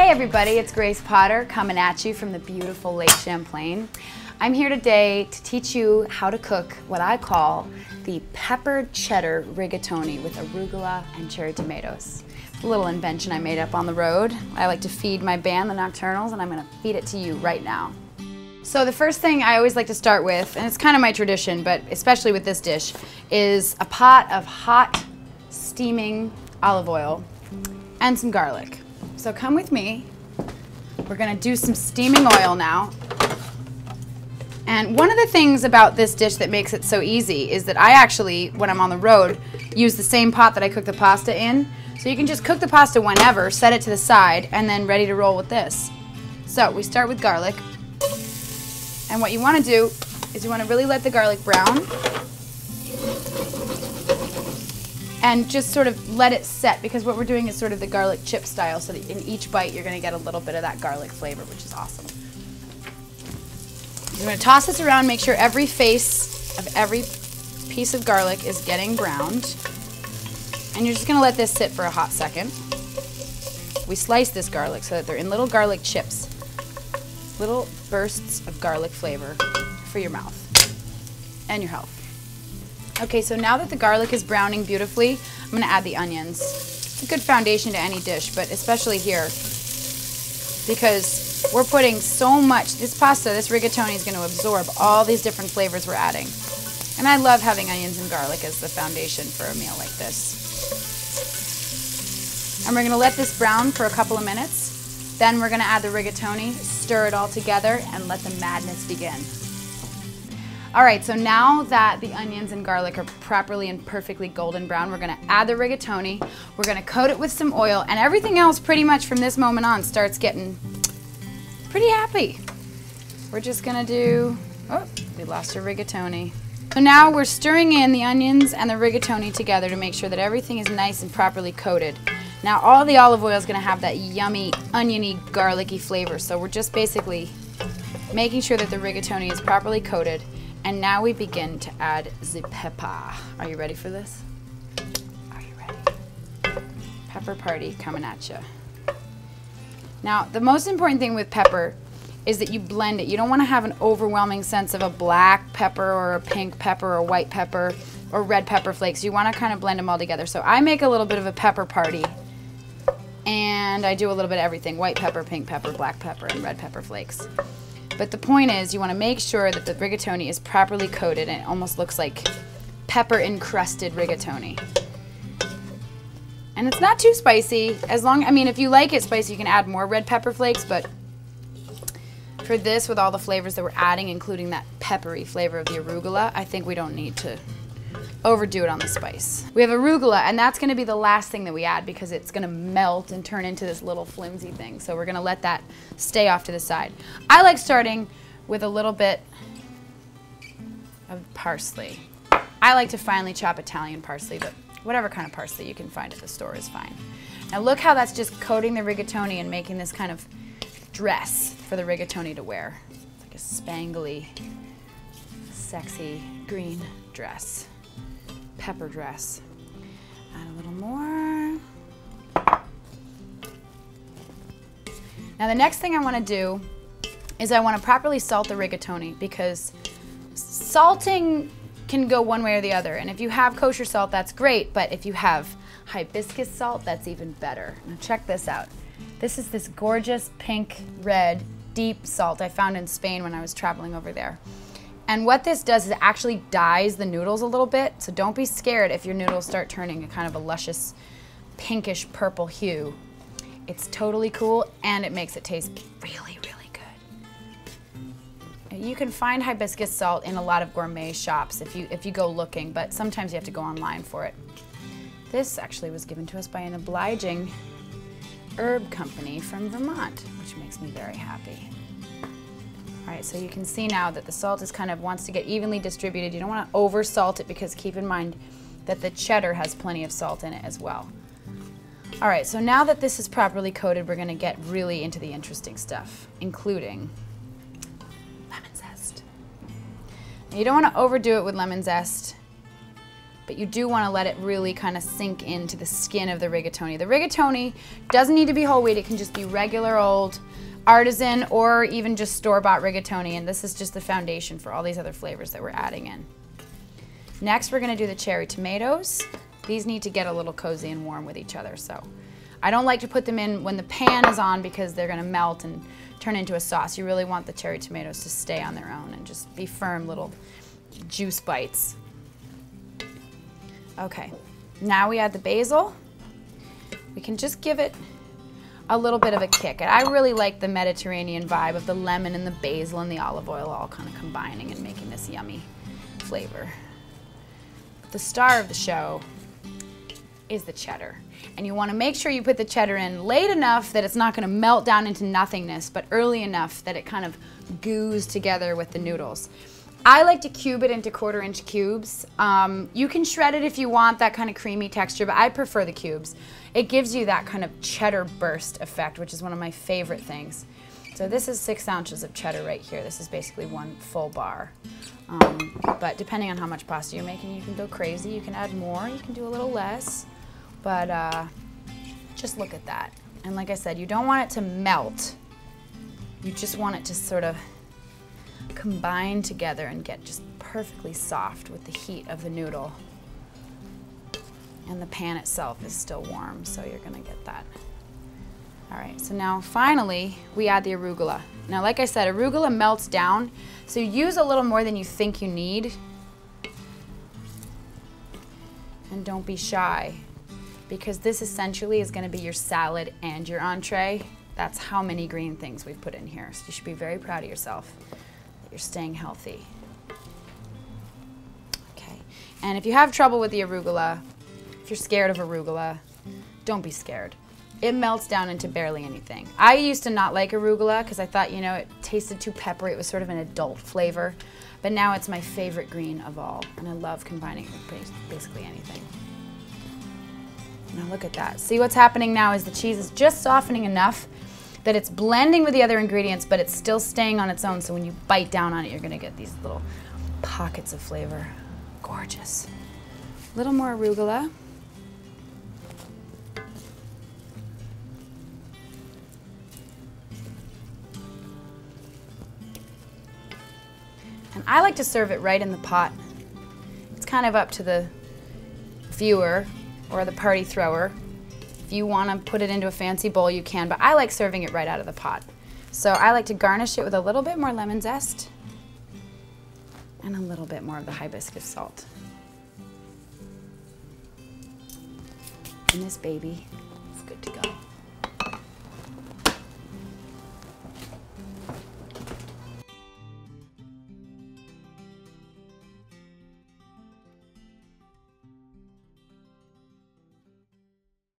Hey everybody, it's Grace Potter coming at you from the beautiful Lake Champlain. I'm here today to teach you how to cook what I call the peppered cheddar rigatoni with arugula and cherry tomatoes. It's a little invention I made up on the road. I like to feed my band, the Nocturnals, and I'm going to feed it to you right now. So the first thing I always like to start with, and it's kind of my tradition, but especially with this dish, is a pot of hot, steaming olive oil and some garlic. So come with me. We're going to do some steaming oil now. And one of the things about this dish that makes it so easy is that I actually, when I'm on the road, use the same pot that I cook the pasta in. So you can just cook the pasta whenever, set it to the side, and then ready to roll with this. So we start with garlic. And what you want to do is you want to really let the garlic brown. And just sort of let it set, because what we're doing is sort of the garlic chip style, so that in each bite you're going to get a little bit of that garlic flavor, which is awesome. You're going to toss this around, make sure every face of every piece of garlic is getting browned. And you're just going to let this sit for a hot second. We slice this garlic so that they're in little garlic chips, little bursts of garlic flavor for your mouth and your health. Okay, so now that the garlic is browning beautifully, I'm going to add the onions. It's a good foundation to any dish, but especially here, because we're putting so much. This pasta, this rigatoni, is going to absorb all these different flavors we're adding. And I love having onions and garlic as the foundation for a meal like this. And we're going to let this brown for a couple of minutes. Then we're going to add the rigatoni, stir it all together, and let the madness begin. All right, so now that the onions and garlic are properly and perfectly golden brown, we're going to add the rigatoni, we're going to coat it with some oil, and everything else pretty much from this moment on starts getting pretty happy. We're just going to do, oh, we lost our rigatoni. So now we're stirring in the onions and the rigatoni together to make sure that everything is nice and properly coated. Now all the olive oil is going to have that yummy, oniony, garlicky flavor, so we're just basically making sure that the rigatoni is properly coated. And now we begin to add the pepper. Are you ready for this? Are you ready? Pepper party coming at you. Now, the most important thing with pepper is that you blend it. You don't want to have an overwhelming sense of a black pepper or a pink pepper or white pepper or red pepper flakes. You want to kind of blend them all together. So I make a little bit of a pepper party, and I do a little bit of everything: white pepper, pink pepper, black pepper, and red pepper flakes. But the point is, you want to make sure that the rigatoni is properly coated and it almost looks like pepper-encrusted rigatoni. And it's not too spicy. I mean, if you like it spicy, you can add more red pepper flakes, but for this, with all the flavors that we're adding, including that peppery flavor of the arugula, I think we don't need to overdo it on the spice. We have arugula, and that's going to be the last thing that we add because it's going to melt and turn into this little flimsy thing. So we're going to let that stay off to the side. I like starting with a little bit of parsley. I like to finely chop Italian parsley, but whatever kind of parsley you can find at the store is fine. Now look how that's just coating the rigatoni and making this kind of dress for the rigatoni to wear. It's like a spangly, sexy green dress. Pepper dress. Add a little more. Now the next thing I want to do is I want to properly salt the rigatoni, because salting can go one way or the other. And if you have kosher salt, that's great, but if you have hibiscus salt, that's even better. Now check this out. This is this gorgeous pink, red, deep salt I found in Spain when I was traveling over there. And what this does is it actually dyes the noodles a little bit, so don't be scared if your noodles start turning a kind of a luscious pinkish purple hue. It's totally cool, and it makes it taste really, really good. You can find hibiscus salt in a lot of gourmet shops if you go looking, but sometimes you have to go online for it. This actually was given to us by an obliging herb company from Vermont, which makes me very happy. All right, so you can see now that the salt is wants to get evenly distributed. You don't want to over salt it, because keep in mind that the cheddar has plenty of salt in it as well. All right, so now that this is properly coated, we're going to get really into the interesting stuff, including lemon zest. Now, you don't want to overdo it with lemon zest, but you do want to let it really kind of sink into the skin of the rigatoni. The rigatoni doesn't need to be whole wheat, it can just be regular old artisan or even just store-bought rigatoni, and this is just the foundation for all these other flavors that we're adding in. Next, we're going to do the cherry tomatoes. These need to get a little cozy and warm with each other, so I don't like to put them in when the pan is on because they're going to melt and turn into a sauce. You really want the cherry tomatoes to stay on their own and just be firm little juice bites. Okay, now we add the basil. We can just give it a little bit of a kick. And I really like the Mediterranean vibe of the lemon and the basil and the olive oil all kind of combining and making this yummy flavor. The star of the show is the cheddar. And you want to make sure you put the cheddar in late enough that it's not going to melt down into nothingness, but early enough that it kind of goos together with the noodles. I like to cube it into 1/4 inch cubes. You can shred it if you want that kind of creamy texture, but I prefer the cubes. It gives you that kind of cheddar burst effect, which is one of my favorite things. So this is 6 ounces of cheddar right here. This is basically 1 full bar. But depending on how much pasta you're making, you can go crazy. You can add more, you can do a little less. But just look at that. And like I said, you don't want it to melt. You just want it to sort of combine together and get just perfectly soft with the heat of the noodle. And the pan itself is still warm, so you're gonna get that. All right, so now finally, we add the arugula. Now, like I said, arugula melts down, so use a little more than you think you need. And don't be shy, because this essentially is gonna be your salad and your entree. That's how many green things we've put in here. So you should be very proud of yourself that you're staying healthy. Okay, and if you have trouble with the arugula, if you're scared of arugula, don't be scared. It melts down into barely anything. I used to not like arugula because I thought, you know, it tasted too peppery. It was sort of an adult flavor. But now it's my favorite green of all, and I love combining it with basically anything. Now look at that. See what's happening now is the cheese is just softening enough that it's blending with the other ingredients, but it's still staying on its own, so when you bite down on it, you're gonna get these little pockets of flavor. Gorgeous. A little more arugula. And I like to serve it right in the pot. It's kind of up to the viewer or the party thrower. If you want to put it into a fancy bowl, you can, but I like serving it right out of the pot. So I like to garnish it with a little bit more lemon zest and a little bit more of the hibiscus salt. And this baby is good to go.